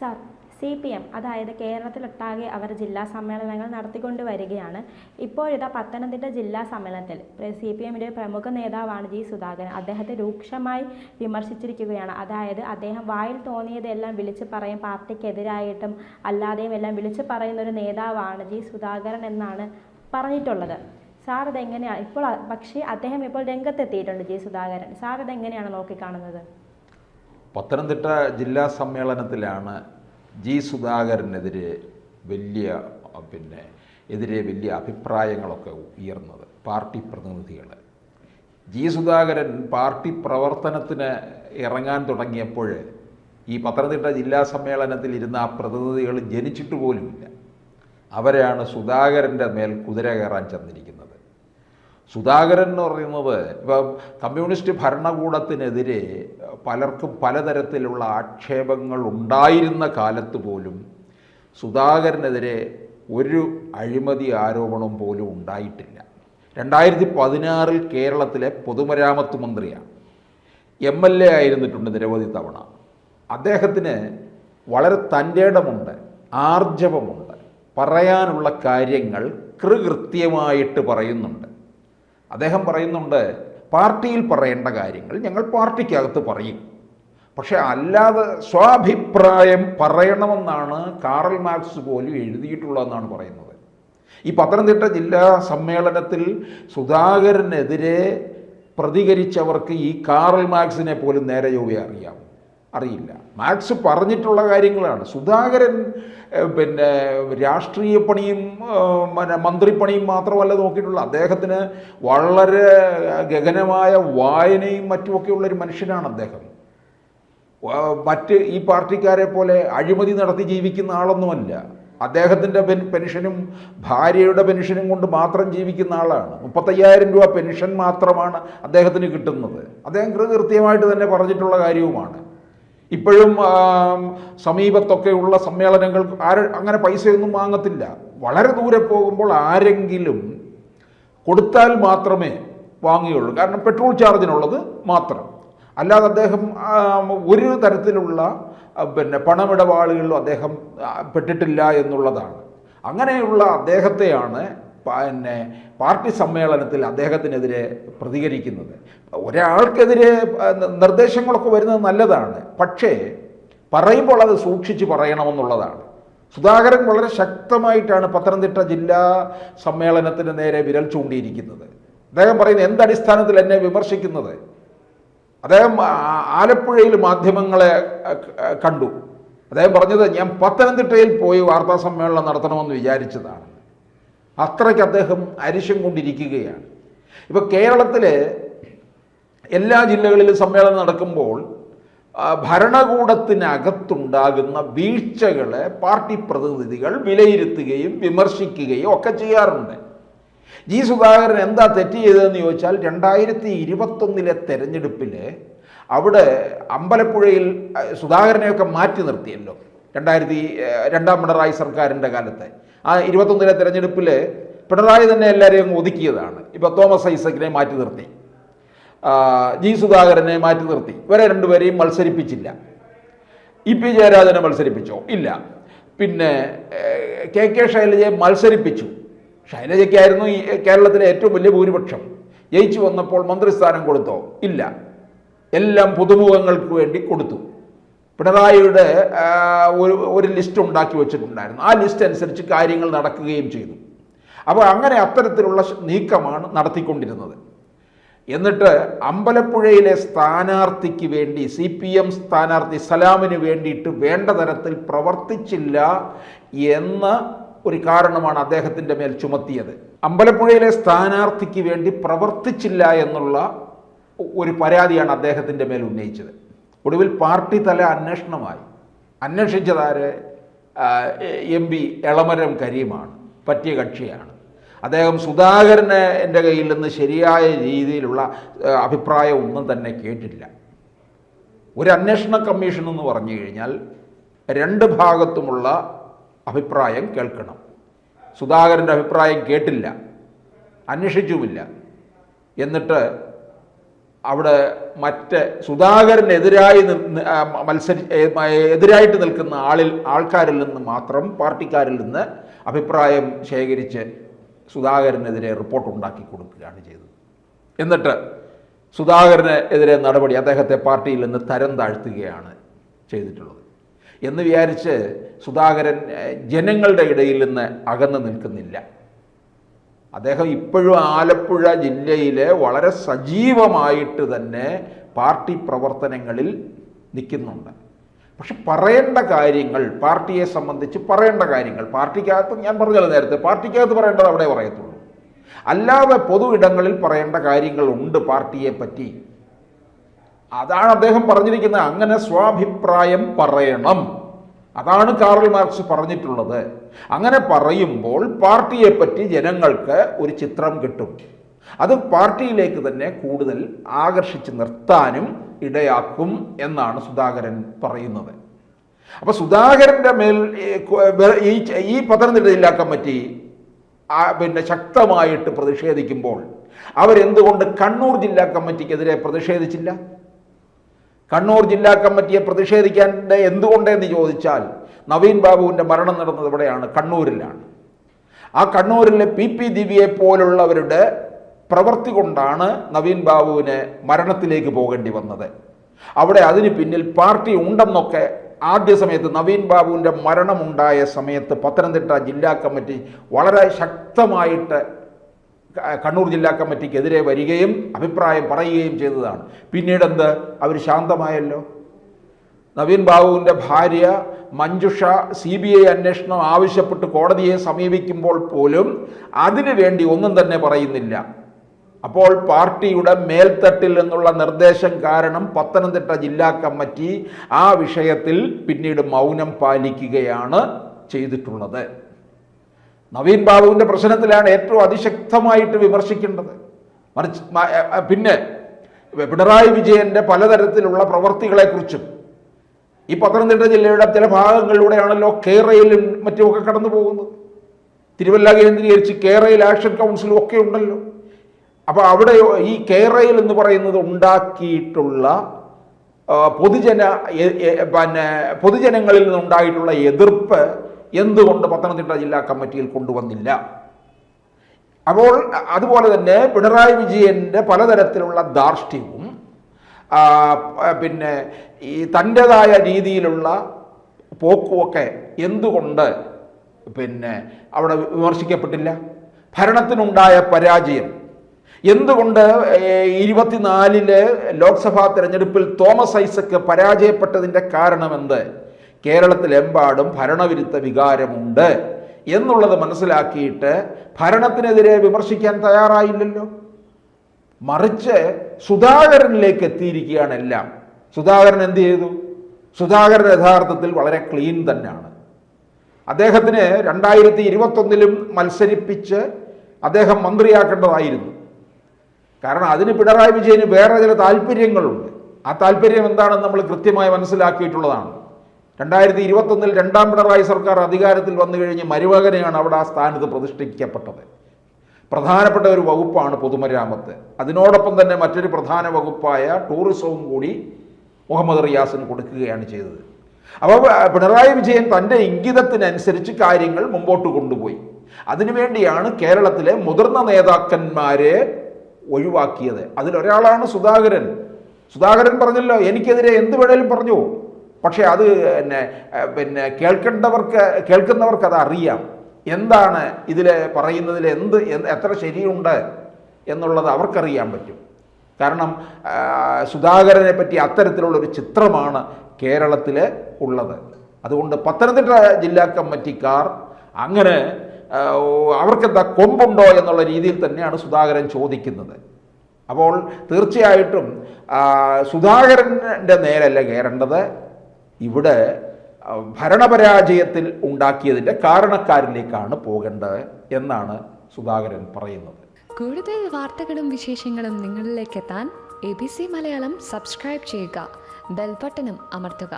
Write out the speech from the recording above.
Sir, CPM അതായത് കേരളത്തിലൊട്ടാകെ അവർ ജില്ലാ സമ്മേളനങ്ങൾ നടത്തിക്കൊണ്ട് വരികയാണ്. ഇപ്പോഴിതാ പത്തനംതിട്ട ജില്ലാ സമ്മേളനത്തിൽ CPMന്റെ പ്രമുഖ നേതാവാണ് G. സുധാകരൻ. അദ്ദേഹത്തെ രൂക്ഷമായി വിമർശിച്ചിരിക്കുകയാണ്. അതായത് അദ്ദേഹം വായിൽ തോന്നിയതെല്ലാം വിളിച്ചു പറയും, പാർട്ടിക്കെതിരായിട്ടും അല്ലാതെയും എല്ലാം വിളിച്ചു പറയുന്ന ഒരു നേതാവാണ് G. സുധാകരൻ എന്നാണ് പറഞ്ഞിട്ടുള്ളത്. സാർ ഇതെങ്ങനെയാണ് ഇപ്പോൾ? പക്ഷേ അദ്ദേഹം ഇപ്പോൾ രംഗത്തെത്തിയിട്ടുണ്ട് G. സുധാകരൻ. സാർ ഇതെങ്ങനെയാണ് നോക്കിക്കാണുന്നത്? പത്തനംതിട്ട ജില്ലാ സമ്മേളനത്തിലാണ് G. സുധാകരനെതിരെ വലിയ അഭിപ്രായങ്ങളൊക്കെ ഉയർന്നത്. പാർട്ടി പ്രതിനിധികൾ G. സുധാകരൻ പാർട്ടി പ്രവർത്തനത്തിന് ഇറങ്ങാൻ തുടങ്ങിയപ്പോൾ ഈ പത്തനംതിട്ട ജില്ലാ സമ്മേളനത്തിൽ ഇരുന്ന ആ പ്രതിനിധികൾ ജനിച്ചിട്ട് പോലുമില്ല. അവരാണ് സുധാകരൻ്റെ മേൽ കുതിര കയറാൻ ചെന്നിരിക്കുന്നത്. സുധാകരൻ എന്ന് പറയുന്നത് ഇപ്പം കമ്മ്യൂണിസ്റ്റ് ഭരണകൂടത്തിനെതിരെ പലർക്കും പലതരത്തിലുള്ള ആക്ഷേപങ്ങൾ ഉണ്ടായിരുന്ന കാലത്ത് പോലും സുധാകരനെതിരെ ഒരു അഴിമതി ആരോപണം പോലും ഉണ്ടായിട്ടില്ല. 2016 കേരളത്തിലെ പൊതുമരാമത്ത് മന്ത്രിയാണ്. MLA ആയിരുന്നിട്ടുണ്ട് നിരവധി തവണ. അദ്ദേഹത്തിന് വളരെ തൻ്റേടമുണ്ട്, ആർജവമുണ്ട്, പറയാനുള്ള കാര്യങ്ങൾ കൃത്യമായിട്ട് പറയുന്നുണ്ട്. അദ്ദേഹം പറയുന്നുണ്ട്, പാർട്ടിയിൽ പറയേണ്ട കാര്യങ്ങൾ ഞങ്ങൾ പാർട്ടിക്കകത്ത് പറയും, പക്ഷെ അല്ലാതെ സ്വാഭിപ്രായം പറയണമെന്നാണ് കാറൽ മാർക്സ് പോലും എഴുതിയിട്ടുള്ളതെന്നാണ് പറയുന്നത്. ഈ പത്തനംതിട്ട ജില്ലാ സമ്മേളനത്തിൽ സുധാകരനെതിരെ പ്രതികരിച്ചവർക്ക് ഈ കാറൽ മാർക്സിനെ പോലും നേരെ ചൊവ്വേ അറിയില്ല. മാർക്സ് പറഞ്ഞിട്ടുള്ള കാര്യങ്ങളാണ്. സുധാകരൻ രാഷ്ട്രീയ പണിയും മന്ത്രിപ്പണിയും മാത്രമല്ല നോക്കിയിട്ടുള്ള, അദ്ദേഹത്തിന് വളരെ ഗഗനമായ വായനയും മറ്റുമൊക്കെയുള്ളൊരു മനുഷ്യനാണ് അദ്ദേഹം. മറ്റ് ഈ പാർട്ടിക്കാരെ പോലെ അഴിമതി നടത്തി ജീവിക്കുന്ന ആളൊന്നുമല്ല. അദ്ദേഹത്തിൻ്റെ പെൻഷനും ഭാര്യയുടെ പെൻഷനും കൊണ്ട് മാത്രം ജീവിക്കുന്ന ആളാണ്. 35,000 രൂപ പെൻഷൻ മാത്രമാണ് അദ്ദേഹത്തിന് കിട്ടുന്നത്. അദ്ദേഹം കൃത്യമായിട്ട് തന്നെ പറഞ്ഞിട്ടുള്ള കാര്യവുമാണ്. ഇപ്പോഴും സമീപത്തൊക്കെയുള്ള സമ്മേളനങ്ങൾ അങ്ങനെ പൈസയൊന്നും വാങ്ങത്തില്ല. വളരെ ദൂരെ പോകുമ്പോൾ ആരെങ്കിലും കൊടുത്താൽ മാത്രമേ വാങ്ങുകയുള്ളൂ. കാരണം പെട്രോൾ ചാർജിനുള്ളത് മാത്രം. അല്ലാതെ അദ്ദേഹം ഒരു തരത്തിലുള്ള പണമിടപാടുകളിലും അദ്ദേഹം പെട്ടിട്ടില്ല എന്നുള്ളതാണ്. അങ്ങനെയുള്ള അദ്ദേഹത്തെയാണ് പാർട്ടി സമ്മേളനത്തിൽ അദ്ദേഹത്തിനെതിരെ പ്രതികരിക്കുന്നത്. ഒരാൾക്കെതിരെ നിർദ്ദേശങ്ങളൊക്കെ വരുന്നത് നല്ലതാണ്, പക്ഷേ പറയുമ്പോൾ അത് സൂക്ഷിച്ച് പറയണമെന്നുള്ളതാണ്. സുധാകരൻ വളരെ ശക്തമായിട്ടാണ് പത്തനംതിട്ട ജില്ലാ സമ്മേളനത്തിന് നേരെ വിരൽ ചൂണ്ടിയിരിക്കുന്നത്. അദ്ദേഹം പറയുന്നത്, എന്തടിസ്ഥാനത്തിൽ എന്നെ വിമർശിക്കുന്നത്? അദ്ദേഹം ആലപ്പുഴയിൽ മാധ്യമങ്ങളെ കണ്ടു. അദ്ദേഹം പറഞ്ഞത്, ഞാൻ പത്തനംതിട്ടയിൽ പോയി വാർത്താ സമ്മേളനം നടത്തണമെന്ന് വിചാരിച്ചതാണ്. അത്രയ്ക്ക് അദ്ദേഹം അരിശം കൊണ്ടിരിക്കുകയാണ്. ഇപ്പോൾ കേരളത്തിലെ എല്ലാ ജില്ലകളിലും സമ്മേളനം നടക്കുമ്പോൾ ഭരണകൂടത്തിനകത്തുണ്ടാകുന്ന വീഴ്ചകളെ പാർട്ടി പ്രതിനിധികൾ വിലയിരുത്തുകയും വിമർശിക്കുകയും ഒക്കെ ചെയ്യാറുണ്ട്. G. സുധാകരൻ എന്താ തെറ്റ് ചെയ്തതെന്ന് ചോദിച്ചാൽ, 2021 തെരഞ്ഞെടുപ്പിൽ അവിടെ അമ്പലപ്പുഴയിൽ സുധാകരനെയൊക്കെ മാറ്റി നിർത്തിയല്ലോ. 2002 പിണറായി സർക്കാരിൻ്റെ കാലത്ത് ആ 21 തെരഞ്ഞെടുപ്പിൽ പിണറായി തന്നെ എല്ലാവരെയും ഒതുക്കിയതാണ്. ഇപ്പോൾ തോമസ് ഐസക്കിനെ മാറ്റി നിർത്തി, G. സുധാകരനെ മാറ്റി നിർത്തി. ഇവരെ രണ്ടുപേരെയും മത്സരിപ്പിച്ചില്ല. EP ജയരാജനെ മത്സരിപ്പിച്ചോ? ഇല്ല. പിന്നെ KK ശൈലജയെ മത്സരിപ്പിച്ചു. ശൈലജയ്ക്കായിരുന്നു ഈ കേരളത്തിലെ ഏറ്റവും വലിയ ഭൂരിപക്ഷം. ജയിച്ചു വന്നപ്പോൾ മന്ത്രിസ്ഥാനം കൊടുത്തോ? ഇല്ല. എല്ലാം പുതുമുഖങ്ങൾക്ക് വേണ്ടി കൊടുത്തു. പിണറായിയുടെ ഒരു ലിസ്റ്റ് ഉണ്ടാക്കി വെച്ചിട്ടുണ്ടായിരുന്നു. ആ ലിസ്റ്റ് അനുസരിച്ച് കാര്യങ്ങൾ നടക്കുകയും ചെയ്തു. അപ്പോൾ അങ്ങനെ അത്തരത്തിലുള്ള നീക്കമാണ് നടത്തിക്കൊണ്ടിരുന്നത്. എന്നിട്ട് അമ്പലപ്പുഴയിലെ സ്ഥാനാർത്ഥിക്ക് വേണ്ടി CPM സ്ഥാനാർത്ഥി സലാമിന് വേണ്ടിയിട്ട് വേണ്ട തരത്തിൽ പ്രവർത്തിച്ചില്ല എന്ന ഒരു കാരണമാണ് അദ്ദേഹത്തിൻ്റെ മേൽ ചുമത്തിയത്. അമ്പലപ്പുഴയിലെ സ്ഥാനാർത്ഥിക്ക് വേണ്ടി പ്രവർത്തിച്ചില്ല എന്നുള്ള ഒരു പരാതിയാണ് അദ്ദേഹത്തിൻ്റെ മേൽ ഉന്നയിച്ചത്. ഒടുവിൽ പാർട്ടി തല അന്വേഷണമായി. അന്വേഷിച്ചതാര്? MP എളമരം കരീമാണ്, പറ്റിയ കക്ഷിയാണ്. അദ്ദേഹം സുധാകരന് എൻ്റെ കയ്യിൽ നിന്ന് ശരിയായ രീതിയിലുള്ള അഭിപ്രായം ഒന്നും തന്നെ കേട്ടില്ല. ഒരു അന്വേഷണ കമ്മീഷൻ എന്ന് പറഞ്ഞു കഴിഞ്ഞാൽ രണ്ട് ഭാഗത്തുമുള്ള അഭിപ്രായം കേൾക്കണം. സുധാകരൻ്റെ അഭിപ്രായം കേട്ടില്ല, അന്വേഷിച്ചുമില്ല. എന്നിട്ട് അവിടെ മറ്റ് സുധാകരനെതിരായി എതിരായിട്ട് നിൽക്കുന്ന ആൾക്കാരിൽ നിന്ന് മാത്രം, പാർട്ടിക്കാരിൽ നിന്ന് അഭിപ്രായം ശേഖരിച്ച് സുധാകരനെതിരെ റിപ്പോർട്ട് ഉണ്ടാക്കി കൊടുക്കുകയാണ് ചെയ്തത്. എന്നിട്ട് സുധാകരനെതിരെ നടപടി, അദ്ദേഹത്തെ പാർട്ടിയിൽ നിന്ന് തരം താഴ്ത്തുകയാണ് ചെയ്തിട്ടുള്ളത്. എന്ന് വിചാരിച്ച് സുധാകരൻ ജനങ്ങളുടെ ഇടയിൽ നിന്ന് അകന്നു നിൽക്കുന്നില്ല. അദ്ദേഹം ഇപ്പോഴും ആലപ്പുഴ ജില്ലയിലെ വളരെ സജീവമായിട്ട് തന്നെ പാർട്ടി പ്രവർത്തനങ്ങളിൽ നിൽക്കുന്നുണ്ട്. പക്ഷെ പറയേണ്ട കാര്യങ്ങൾ, പാർട്ടിയെ സംബന്ധിച്ച് പറയേണ്ട കാര്യങ്ങൾ, പാർട്ടിക്കകത്ത് ഞാൻ പറഞ്ഞല്ലോ നേരത്തെ, പാർട്ടിക്കകത്ത് പറയേണ്ടത് അവിടെ പറയത്തുള്ളൂ. അല്ലാതെ പൊതു ഇടങ്ങളിൽ പറയേണ്ട കാര്യങ്ങളുണ്ട് പാർട്ടിയെ പറ്റി. അതാണ് അദ്ദേഹം പറഞ്ഞിരിക്കുന്നത്. അങ്ങനെ സ്വാഭിപ്രായം പറയണം. അതാണ് കാറൽ മാർക്സ് പറഞ്ഞിട്ടുള്ളത്. അങ്ങനെ പറയുമ്പോൾ പാർട്ടിയെപ്പറ്റി ജനങ്ങൾക്ക് ഒരു ചിത്രം കിട്ടും. അത് പാർട്ടിയിലേക്ക് തന്നെ കൂടുതൽ ആകർഷിച്ച് നിർത്താനും ഇടയാക്കും എന്നാണ് സുധാകരൻ പറയുന്നത്. അപ്പോൾ സുധാകരൻ്റെ മേൽ ഈ പത്തനംതിട്ട ജില്ലാ കമ്മിറ്റി ശക്തമായിട്ട് പ്രതിഷേധിക്കുമ്പോൾ അവരെന്തുകൊണ്ട് കണ്ണൂർ ജില്ലാ കമ്മിറ്റിക്കെതിരെ പ്രതിഷേധിച്ചില്ല? കണ്ണൂർ ജില്ലാ കമ്മിറ്റിയെ പ്രതിഷേധിക്കാൻ എന്തുകൊണ്ടെന്ന് ചോദിച്ചാൽ, നവീൻ ബാബുവിൻ്റെ മരണം നടന്നത് എവിടെയാണ്? കണ്ണൂരിലാണ്. ആ കണ്ണൂരിലെ PP ദിവ്യയെ പോലുള്ളവരുടെ പ്രവൃത്തി കൊണ്ടാണ് നവീൻ ബാബുവിന് മരണത്തിലേക്ക് പോകേണ്ടി വന്നത്. അവിടെ അതിന് പിന്നിൽ പാർട്ടി ഉണ്ടെന്നൊക്കെ ആദ്യ സമയത്ത്, നവീൻ ബാബുവിൻ്റെ മരണമുണ്ടായ സമയത്ത് പത്തനംതിട്ട ജില്ലാ കമ്മിറ്റി വളരെ ശക്തമായിട്ട് കണ്ണൂർ ജില്ലാ കമ്മിറ്റിക്കെതിരെ വരികയും അഭിപ്രായം പറയുകയും ചെയ്തതാണ്. പിന്നീട് എന്ത്, അവർ ശാന്തമായല്ലോ. നവീൻ ബാബുവിൻ്റെ ഭാര്യ മഞ്ജുഷ CBI അന്വേഷണം ആവശ്യപ്പെട്ട് കോടതിയെ സമീപിക്കുമ്പോൾ പോലും അതിനു വേണ്ടി ഒന്നും തന്നെ പറയുന്നില്ല. അപ്പോൾ പാർട്ടിയുടെ മേൽത്തട്ടിൽ നിന്നുള്ള നിർദ്ദേശം കാരണം പത്തനംതിട്ട ജില്ലാ കമ്മിറ്റി ആ വിഷയത്തിൽ പിന്നീട് മൗനം പാലിക്കുകയാണ് ചെയ്തിട്ടുള്ളത്. നവീൻ ബാബുവിൻ്റെ പ്രശ്നത്തിലാണ് ഏറ്റവും അതിശക്തമായിട്ട് വിമർശിക്കേണ്ടത്. മറിച്ച് പിന്നെ പിണറായി വിജയൻ്റെ പലതരത്തിലുള്ള പ്രവർത്തികളെക്കുറിച്ചും, ഈ പത്തനംതിട്ട ജില്ലയുടെ ചില ഭാഗങ്ങളിലൂടെയാണല്ലോ കേരളയിലും മറ്റുമൊക്കെ കടന്നു പോകുന്നത്. തിരുവല്ല കേന്ദ്രീകരിച്ച് കേരളയിൽ ആക്ഷൻ കൗൺസിലും ഒക്കെ ഉണ്ടല്ലോ. അപ്പോൾ അവിടെ ഈ കേരളയിൽ എന്ന് പറയുന്നത് ഉണ്ടാക്കിയിട്ടുള്ള പൊതുജനങ്ങളിൽ നിന്നുണ്ടായിട്ടുള്ള എതിർപ്പ് എന്തുകൊണ്ട് പത്തനംതിട്ട ജില്ലാ കമ്മിറ്റിയിൽ കൊണ്ടുവന്നില്ല? അപ്പോൾ അതുപോലെ തന്നെ പിണറായി വിജയൻ്റെ പലതരത്തിലുള്ള ധാർഷ്ട്യവും പിന്നെ ഈ തൻ്റെതായ രീതിയിലുള്ള പോക്കുമൊക്കെ എന്തുകൊണ്ട് പിന്നെ അവിടെ വിമർശിക്കപ്പെട്ടില്ല? ഭരണത്തിനുണ്ടായ പരാജയം എന്തുകൊണ്ട് 24 ലോക്സഭാ തെരഞ്ഞെടുപ്പിൽ തോമസ് ഐസക്ക് പരാജയപ്പെട്ടതിൻ്റെ കാരണമെന്ത്? കേരളത്തിലെമ്പാടും ഭരണവിരുദ്ധ വികാരമുണ്ട് എന്നുള്ളത് മനസ്സിലാക്കിയിട്ട് ഭരണത്തിനെതിരെ വിമർശിക്കാൻ തയ്യാറായില്ലല്ലോ. മറിച്ച് സുധാകരനിലേക്ക് എത്തിയിരിക്കുകയാണ് എല്ലാം. സുധാകരൻ എന്ത് ചെയ്തു? സുധാകരൻ യഥാർത്ഥത്തിൽ വളരെ ക്ലീൻ തന്നെയാണ്. അദ്ദേഹത്തിന് 2021 മത്സരിപ്പിച്ച് അദ്ദേഹം മന്ത്രിയാക്കേണ്ടതായിരുന്നു. കാരണം അതിന് പിണറായി വിജയന് വേറെ ചില താല്പര്യങ്ങളുണ്ട്. ആ താല്പര്യം എന്താണെന്ന് നമ്മൾ കൃത്യമായി മനസ്സിലാക്കിയിട്ടുള്ളതാണ്. 2021 രണ്ടാം പിണറായി സർക്കാർ അധികാരത്തിൽ വന്നു കഴിഞ്ഞ് മരുമകനെയാണ് അവിടെ ആ സ്ഥാനത്ത് പ്രതിഷ്ഠിക്കപ്പെട്ടത്. പ്രധാനപ്പെട്ട ഒരു വകുപ്പാണ് പൊതുമരാമത്ത്. അതിനോടൊപ്പം തന്നെ മറ്റൊരു പ്രധാന വകുപ്പായ ടൂറിസവും കൂടി മുഹമ്മദ് റിയാസിന് കൊടുക്കുകയാണ് ചെയ്തത്. അപ്പോൾ പിണറായി വിജയൻ തൻ്റെ ഇംഗിതത്തിനനുസരിച്ച് കാര്യങ്ങൾ മുമ്പോട്ട് കൊണ്ടുപോയി. അതിനുവേണ്ടിയാണ് കേരളത്തിലെ മുതിർന്ന നേതാക്കന്മാരെ ഒഴിവാക്കിയത്. അതിലൊരാളാണ് സുധാകരൻ. സുധാകരൻ പറഞ്ഞല്ലോ, എനിക്കെതിരെ എന്ത് വേണേലും പറഞ്ഞു, പക്ഷേ അത് പിന്നെ കേൾക്കുന്നവർക്ക് അത് അറിയാം. എന്താണ് ഇതിൽ പറയുന്നതിൽ എത്ര ശരിയുണ്ട് എന്നുള്ളത് അവർക്കറിയാൻ പറ്റും. കാരണം സുധാകരനെ പറ്റി അത്തരത്തിലുള്ളൊരു ചിത്രമാണ് കേരളത്തിൽ ഉള്ളത്. അതുകൊണ്ട് പത്തനംതിട്ട ജില്ലാ കമ്മിറ്റിക്കാർ അങ്ങനെ അവർക്കെന്താ കൊമ്പുണ്ടോ എന്നുള്ള രീതിയിൽ തന്നെയാണ് സുധാകരൻ ചോദിക്കുന്നത്. അപ്പോൾ തീർച്ചയായിട്ടും സുധാകരൻ്റെ നേരല്ല കയറേണ്ടത്, ഇവിടെ ഭരണപരാജയത്തിൽ ഉണ്ടാക്കിയതിൻ്റെ കാരണക്കാരിലേക്കാണ് പോകേണ്ടത് എന്നാണ് സുധാകരൻ പറയുന്നത്. കൂടുതൽ വാർത്തകളും വിശേഷങ്ങളും നിങ്ങളിലേക്ക് എത്താൻ ABC മലയാളം സബ്സ്ക്രൈബ് ചെയ്യുക, ബെൽ ബട്ടണും അമർത്തുക.